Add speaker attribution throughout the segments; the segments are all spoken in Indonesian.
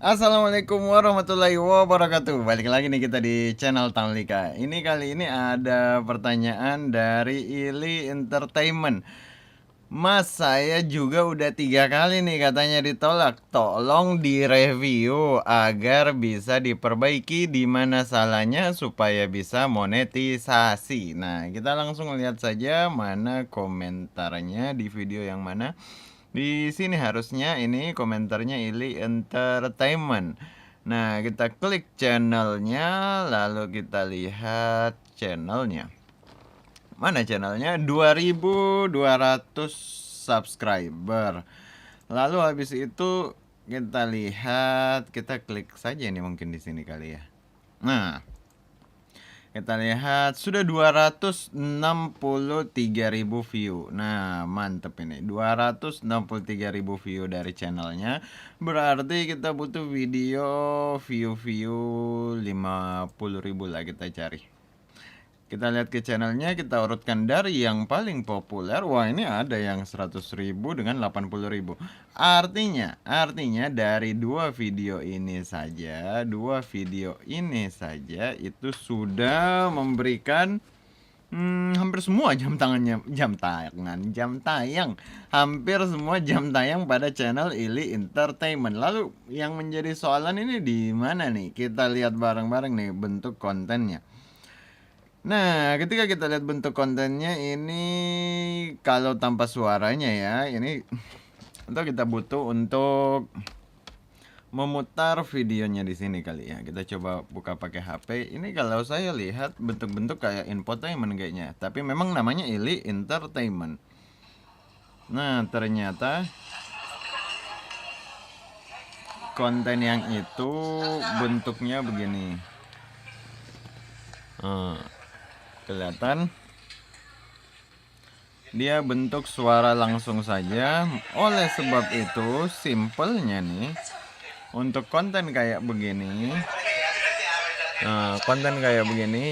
Speaker 1: Assalamualaikum warahmatullahi wabarakatuh. Balik lagi nih kita di channel Talika. Ini kali ini ada pertanyaan dari Ili Entertainment. Mas, saya juga udah 3 kali nih katanya ditolak. Tolong direview agar bisa diperbaiki di mana salahnya supaya bisa monetisasi. Nah, kita langsung lihat saja mana komentarnya di video yang mana. Di sini harusnya ini komentarnya Ili Entertainment. Nah, kita klik channelnya, lalu kita lihat channelnya. Mana channelnya? 2200 subscriber. Lalu habis itu kita lihat, kita klik saja ini mungkin di sini kali ya. Nah, kita lihat sudah 263.000 view. Nah, mantep ini. 263.000 view dari channelnya. Berarti kita butuh video view 50.000 lah kita cari. Kita lihat ke channelnya, kita urutkan dari yang paling populer. Wah, ini ada yang 100.000 dengan 80.000. Artinya dari dua video ini saja itu sudah memberikan hampir semua jam tayang. Hampir semua jam tayang pada channel Ili Entertainment. Lalu yang menjadi soalan ini di mana nih? Kita lihat bareng-bareng nih bentuk kontennya. Nah, ketika kita lihat bentuk kontennya ini kalau tanpa suaranya ya, ini atau kita butuh untuk memutar videonya di sini kali ya. Kita coba buka pakai HP. Ini kalau saya lihat bentuk-bentuk kayak infotainment kayaknya, tapi memang namanya Ili Entertainment. Nah, ternyata konten yang itu bentuknya begini. Kelihatan dia bentuk suara langsung saja. Oleh sebab itu simpelnya nih untuk konten kayak begini,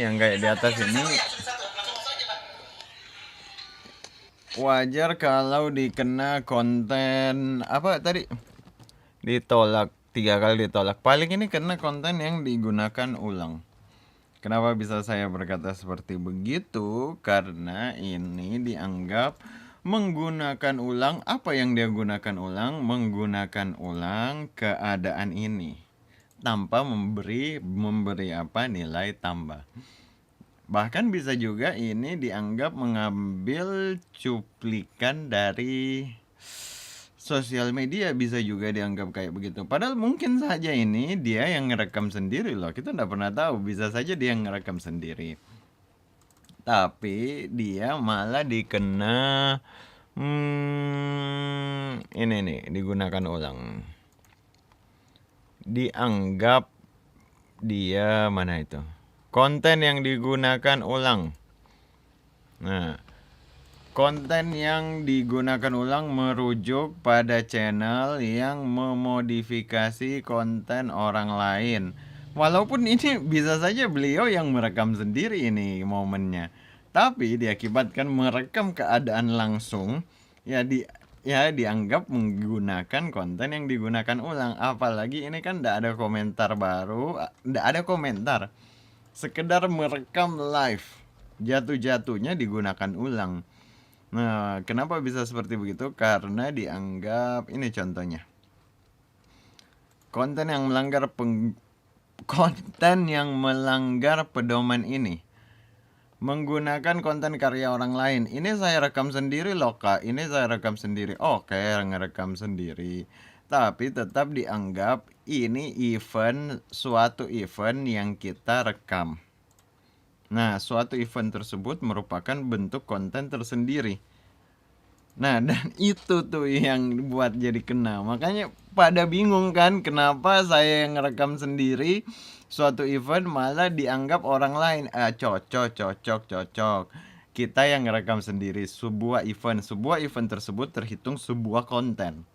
Speaker 1: yang kayak di atas ini wajar kalau dikena konten apa tadi ditolak 3 kali ditolak. Paling ini kena konten yang digunakan ulang. Kenapa bisa saya berkata seperti begitu? Karena ini dianggap menggunakan ulang. Apa yang dia gunakan ulang? Menggunakan ulang keadaan ini tanpa memberi apa nilai tambah. Bahkan bisa juga ini dianggap mengambil cuplikan dari sosial media, bisa juga dianggap kayak begitu. Padahal mungkin saja ini dia yang ngerekam sendiri loh. Kita nggak pernah tahu, bisa saja dia yang ngerekam sendiri. Tapi dia malah dikena ini nih digunakan ulang. Dianggap dia mana itu? Konten yang digunakan ulang. Nah, konten yang digunakan ulang merujuk pada channel yang memodifikasi konten orang lain. Walaupun ini bisa saja beliau yang merekam sendiri ini momennya. Tapi diakibatkan merekam keadaan langsung, ya dianggap menggunakan konten yang digunakan ulang. Apalagi ini kan tidak ada komentar baru, tidak ada komentar. Sekedar merekam live. Jatuh-jatuhnya digunakan ulang. Nah, kenapa bisa seperti begitu? Karena dianggap, ini contohnya, konten yang melanggar pedoman ini menggunakan konten karya orang lain. Ini saya rekam sendiri loh kak, ini saya rekam sendiri. Oke, ngerekam sendiri, tapi tetap dianggap ini suatu event yang kita rekam. Nah, suatu event tersebut merupakan bentuk konten tersendiri. Nah, dan itu tuh yang buat jadi kena. Makanya pada bingung kan kenapa saya yang ngerekam sendiri suatu event malah dianggap orang lain. Cocok. Kita yang ngerekam sendiri sebuah event tersebut terhitung sebuah konten.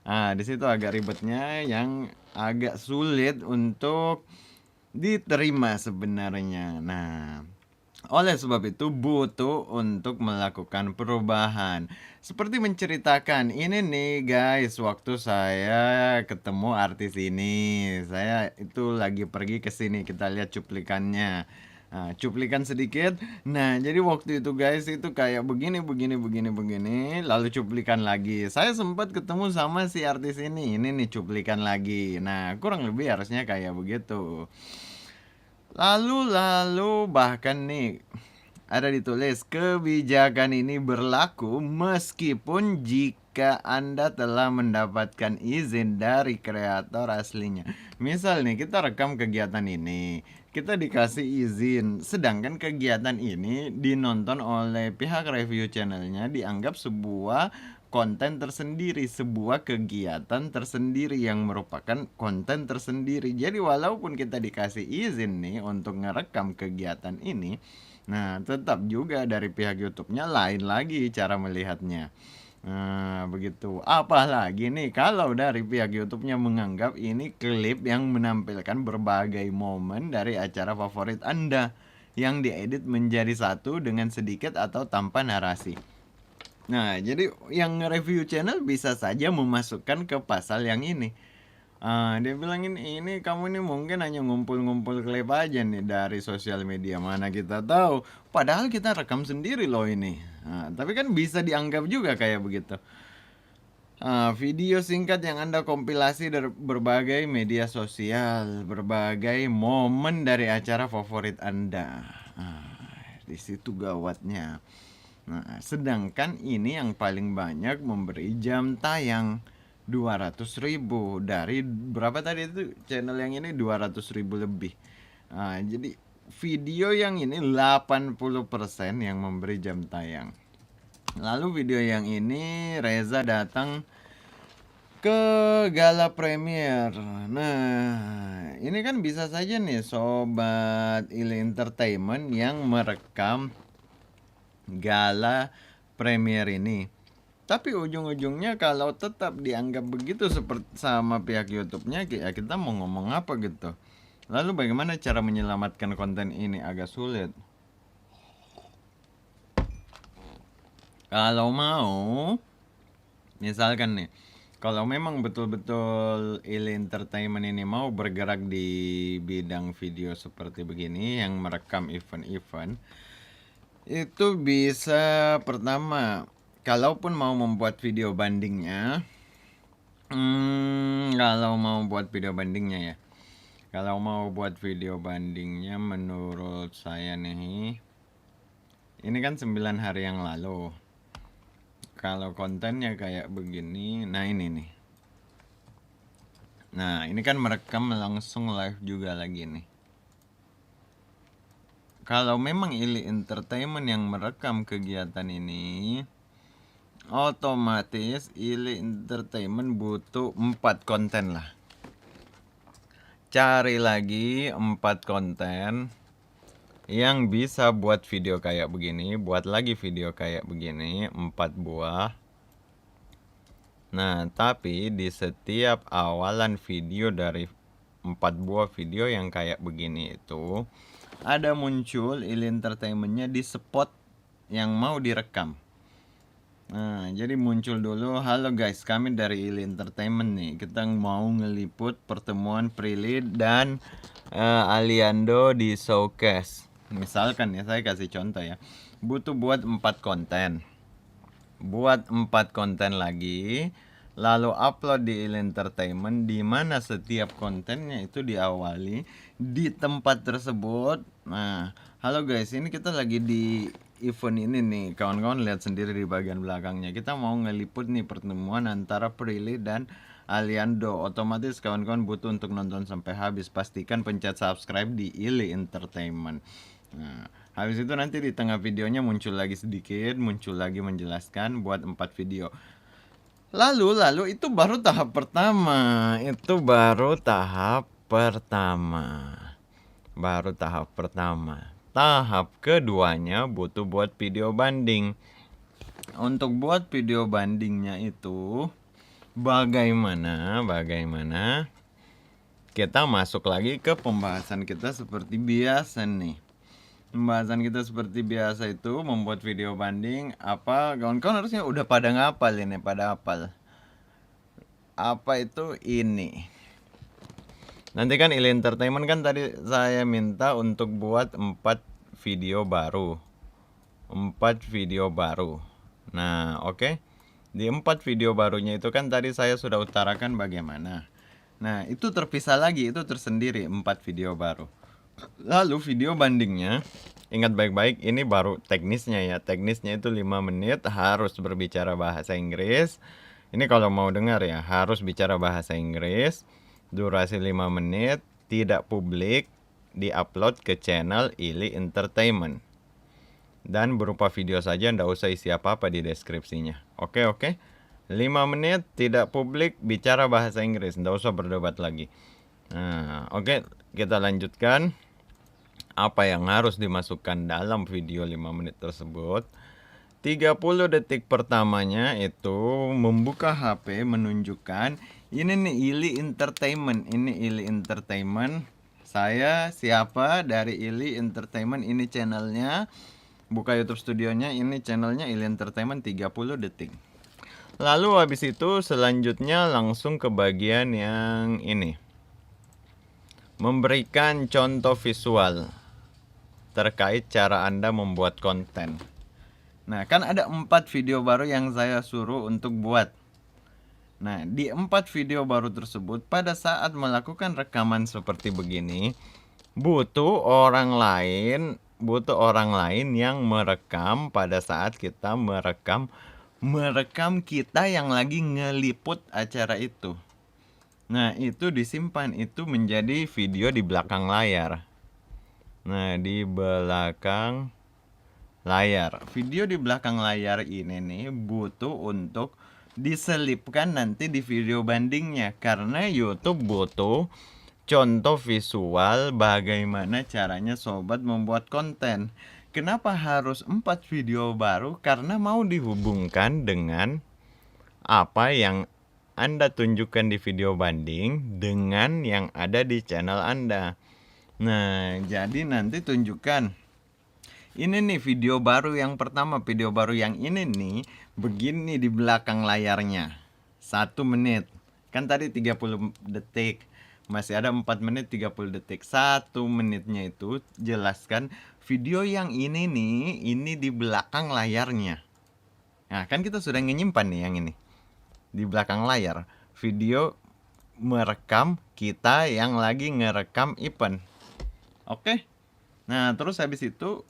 Speaker 1: Nah, di situ agak ribetnya yang agak sulit untuk diterima sebenarnya. Nah, Oleh sebab itu butuh untuk melakukan perubahan. Seperti menceritakan, ini nih guys, waktu saya ketemu artis ini, saya itu lagi pergi ke sini, kita lihat cuplikannya. Nah, cuplikan sedikit. Nah, jadi waktu itu guys itu kayak begini, begini, begini, begini, lalu cuplikan lagi. Saya sempat ketemu sama si artis ini nih cuplikan lagi. Nah, kurang lebih harusnya kayak begitu. Lalu bahkan nih ada ditulis kebijakan ini berlaku meskipun jika Anda telah mendapatkan izin dari kreator aslinya. Misal nih kita rekam kegiatan ini, kita dikasih izin, sedangkan kegiatan ini dinonton oleh pihak review channelnya dianggap sebuah konten tersendiri, sebuah kegiatan tersendiri yang merupakan konten tersendiri. Jadi walaupun kita dikasih izin nih untuk ngerekam kegiatan ini, nah tetap juga dari pihak YouTube-nya lain lagi cara melihatnya. Nah, begitu. Apalagi nih kalau dari pihak YouTube-nya menganggap ini klip yang menampilkan berbagai momen dari acara favorit Anda yang diedit menjadi satu dengan sedikit atau tanpa narasi. Nah, jadi yang review channel bisa saja memasukkan ke pasal yang ini. Dia bilangin ini kamu ini mungkin hanya ngumpul-ngumpul klip aja nih dari sosial media, mana kita tahu. Padahal kita rekam sendiri loh ini. Tapi kan bisa dianggap juga kayak begitu. Video singkat yang Anda kompilasi dari berbagai media sosial, berbagai momen dari acara favorit Anda. Di situ gawatnya. Nah, sedangkan ini yang paling banyak memberi jam tayang 200.000 dari berapa tadi itu channel yang ini 200.000 lebih. Jadi video yang ini 80% yang memberi jam tayang. Lalu video yang ini Reza datang ke gala premier. Nah, ini kan bisa saja nih sobat Ili Entertainment yang merekam gala premier ini. Tapi ujung-ujungnya kalau tetap dianggap begitu seperti sama pihak YouTube-nya, ya kita mau ngomong apa gitu. Lalu bagaimana cara menyelamatkan konten ini? Agak sulit. Kalau mau, misalkan nih, kalau memang betul-betul Ili Entertainment ini mau bergerak di bidang video seperti begini yang merekam event-event, itu bisa pertama, kalaupun mau membuat video bandingnya, kalau mau buat video bandingnya ya, kalau mau buat video bandingnya menurut saya nih, ini kan 9 hari yang lalu. Kalau kontennya kayak begini, nah ini nih. Nah, ini kan merekam langsung live juga lagi nih. Kalau memang Ili Entertainment yang merekam kegiatan ini, otomatis Ili Entertainment butuh 4 konten lah. Cari lagi 4 konten yang bisa buat video kayak begini, buat lagi video kayak begini, 4 buah. Nah, tapi di setiap awalan video dari 4 buah video yang kayak begini itu, ada muncul Ili Entertainment-nya di spot yang mau direkam. Nah, jadi muncul dulu, halo guys, kami dari Ili Entertainment nih. Kita mau ngeliput pertemuan Prilly dan Aliando di showcase. Misalkan ya, saya kasih contoh ya. Butuh buat 4 konten. Buat 4 konten lagi, lalu upload di Ili Entertainment, di mana setiap kontennya itu diawali di tempat tersebut. Nah, halo guys, ini kita lagi di event ini nih, kawan-kawan lihat sendiri di bagian belakangnya. Kita mau ngeliput nih pertemuan antara Prilly dan Aliando. Otomatis kawan-kawan butuh untuk nonton sampai habis. Pastikan pencet subscribe di Ili Entertainment. Nah, habis itu nanti di tengah videonya muncul lagi sedikit, muncul lagi menjelaskan buat 4 video. Lalu itu baru tahap pertama. Itu baru tahap pertama. Baru tahap pertama. Tahap keduanya butuh buat video banding. Untuk buat video bandingnya itu bagaimana kita masuk lagi ke pembahasan kita seperti biasa nih. Pembahasan kita seperti biasa itu membuat video banding apa kawan-kawan harusnya udah pada ngapal ini, pada hafal. Apa itu ini? Nanti kan Ili Entertainment kan tadi saya minta untuk buat 4 video baru. 4 video baru. Nah, oke. Di 4 video barunya itu kan tadi saya sudah utarakan bagaimana. Nah, itu terpisah lagi, itu tersendiri 4 video baru. Lalu video bandingnya, ingat baik-baik ini baru teknisnya ya. Teknisnya itu 5 menit harus berbicara bahasa Inggris. Ini kalau mau dengar ya, harus bicara bahasa Inggris. Durasi 5 menit, tidak publik, diupload ke channel Ili Entertainment. Dan berupa video saja, ndak usah isi apa-apa di deskripsinya. Oke. 5 menit, tidak publik, bicara bahasa Inggris, ndak usah berdebat lagi. Nah, oke, kita lanjutkan. Apa yang harus dimasukkan dalam video 5 menit tersebut? 30 detik pertamanya itu membuka HP, menunjukkan ini nih Ili Entertainment. Ini Ili Entertainment. Saya siapa dari Ili Entertainment, ini channelnya. Buka YouTube studionya, ini channelnya Ili Entertainment 30 detik. Lalu habis itu selanjutnya langsung ke bagian yang ini. Memberikan contoh visual terkait cara Anda membuat konten. Nah, kan ada 4 video baru yang saya suruh untuk buat. Nah, di 4 video baru tersebut pada saat melakukan rekaman seperti begini, butuh orang lain yang merekam pada saat kita merekam kita yang lagi ngeliput acara itu. Nah, itu disimpan, itu menjadi video di belakang layar. Nah, di belakang layar. Video di belakang layar ini nih butuh untuk diselipkan nanti di video bandingnya, karena YouTube butuh contoh visual bagaimana caranya sobat membuat konten. Kenapa harus 4 video baru? Karena mau dihubungkan dengan apa yang Anda tunjukkan di video banding dengan yang ada di channel Anda. Nah, jadi nanti tunjukkan. Ini nih video baru yang pertama, video baru yang ini nih begini di belakang layarnya. 1 menit. Kan tadi 30 detik. Masih ada 4 menit 30 detik. 1 menitnya itu jelaskan video yang ini nih, ini di belakang layarnya. Nah, kan kita sudah menyimpan nih yang ini. Di belakang layar. Video merekam kita yang lagi ngerekam event. Oke. Nah, terus habis itu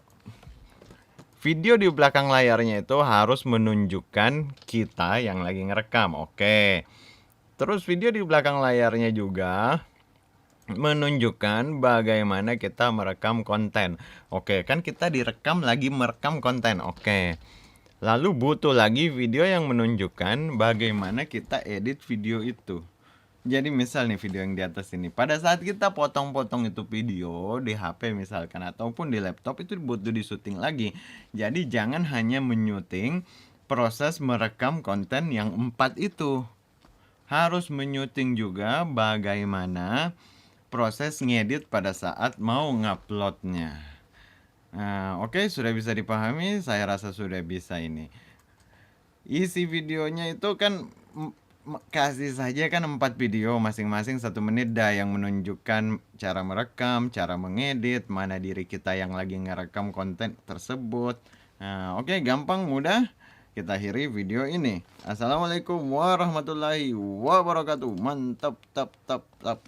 Speaker 1: video di belakang layarnya itu harus menunjukkan kita yang lagi ngerekam. Oke. Terus video di belakang layarnya juga menunjukkan bagaimana kita merekam konten. Oke, kan kita direkam lagi merekam konten. Oke. Lalu butuh lagi video yang menunjukkan bagaimana kita edit video itu. Jadi misal nih video yang di atas ini, pada saat kita potong-potong itu video di HP misalkan ataupun di laptop, itu butuh disuting lagi. Jadi jangan hanya menyuting proses merekam konten yang 4 itu. Harus menyuting juga bagaimana proses ngedit pada saat mau nguploadnya. Nah, oke, sudah bisa dipahami, saya rasa sudah bisa ini. Isi videonya itu kan kasih saja kan 4 video masing-masing 1 menit dah yang menunjukkan cara merekam, cara mengedit, mana diri kita yang lagi ngerekam konten tersebut. Nah, oke, gampang, mudah. Kita akhiri video ini. Assalamualaikum warahmatullahi wabarakatuh. Mantap, tap, tap, tap.